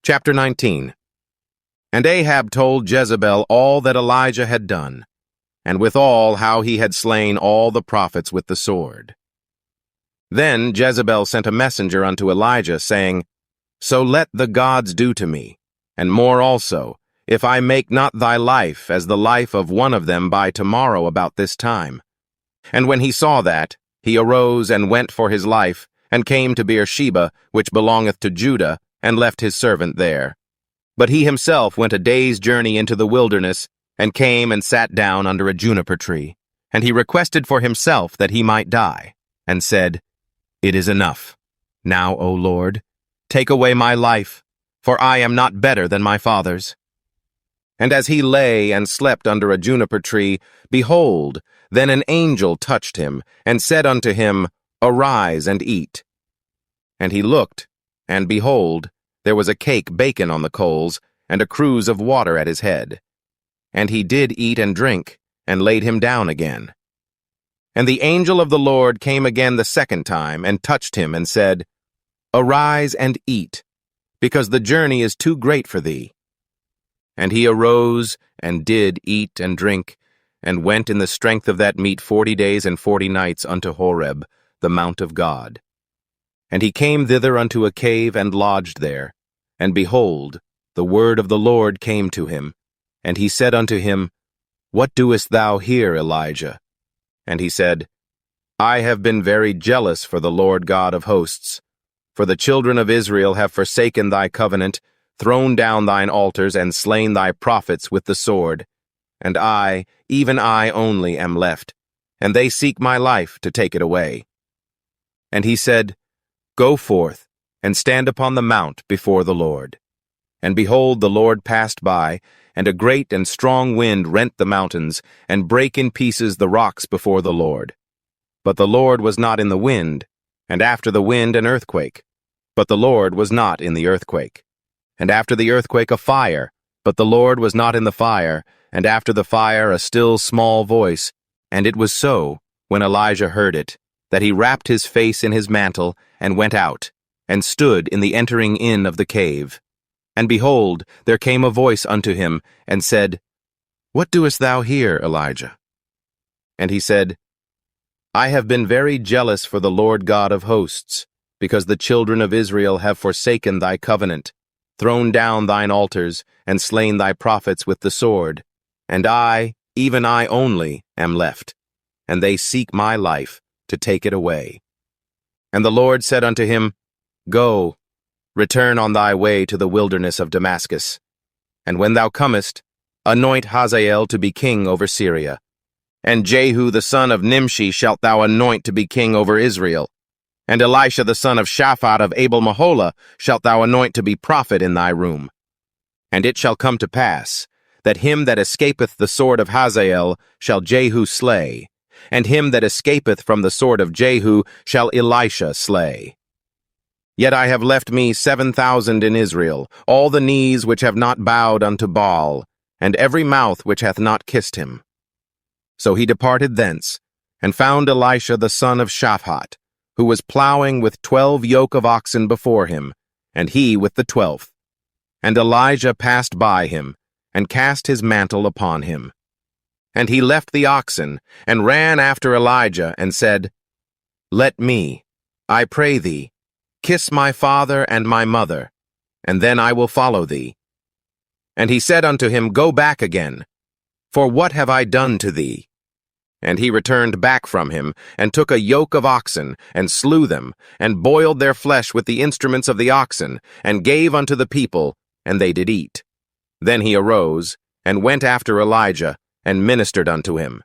Chapter 19. And Ahab told Jezebel all that Elijah had done, and withal how he had slain all the prophets with the sword. Then Jezebel sent a messenger unto Elijah, saying, So let the gods do to me, and more also, if I make not thy life as the life of one of them by tomorrow about this time. And when he saw that, he arose and went for his life, and came to Beersheba, which belongeth to Judah, and left his servant there. But he himself went a day's journey into the wilderness, and came and sat down under a juniper tree. And he requested for himself that he might die, and said, It is enough. Now, O Lord, take away my life, for I am not better than my fathers. And as he lay and slept under a juniper tree, behold, then an angel touched him, and said unto him, Arise and eat. And he looked, and behold, there was a cake baken on the coals, and a cruse of water at his head. And he did eat and drink, and laid him down again. And the angel of the Lord came again the second time, and touched him, and said, Arise and eat, because the journey is too great for thee. And he arose, and did eat and drink, and went in the strength of that meat 40 days and 40 nights unto Horeb, the mount of God. And he came thither unto a cave, and lodged there. And behold, the word of the Lord came to him. And he said unto him, What doest thou here, Elijah? And he said, I have been very jealous for the Lord God of hosts. For the children of Israel have forsaken thy covenant, thrown down thine altars, and slain thy prophets with the sword. And I, even I only, am left, and they seek my life to take it away. And he said, Go forth, and stand upon the mount before the Lord. And behold, the Lord passed by, and a great and strong wind rent the mountains, and brake in pieces the rocks before the Lord. But the Lord was not in the wind, and after the wind an earthquake. But the Lord was not in the earthquake. And after the earthquake a fire, but the Lord was not in the fire, and after the fire a still small voice. And it was so, when Elijah heard it, that he wrapped his face in his mantle, and went out, and stood in the entering in of the cave. And behold, there came a voice unto him, and said, What doest thou here, Elijah? And he said, I have been very jealous for the Lord God of hosts, because the children of Israel have forsaken thy covenant, thrown down thine altars, and slain thy prophets with the sword. And I, even I only, am left, and they seek my life to take it away. And the Lord said unto him, Go, return on thy way to the wilderness of Damascus. And when thou comest, anoint Hazael to be king over Syria. And Jehu the son of Nimshi shalt thou anoint to be king over Israel. And Elisha the son of Shaphat of Abel-Meholah shalt thou anoint to be prophet in thy room. And it shall come to pass, that him that escapeth the sword of Hazael shall Jehu slay, and him that escapeth from the sword of Jehu shall Elisha slay. Yet I have left me 7,000 in Israel, all the knees which have not bowed unto Baal, and every mouth which hath not kissed him. So he departed thence, and found Elisha the son of Shaphat, who was plowing with 12 yoke of oxen before him, and he with the 12th. And Elijah passed by him, and cast his mantle upon him. And he left the oxen, and ran after Elijah, and said, Let me, I pray thee, kiss my father and my mother, and then I will follow thee. And he said unto him, Go back again, for what have I done to thee? And he returned back from him, and took a yoke of oxen, and slew them, and boiled their flesh with the instruments of the oxen, and gave unto the people, and they did eat. Then he arose, and went after Elijah, and ministered unto him.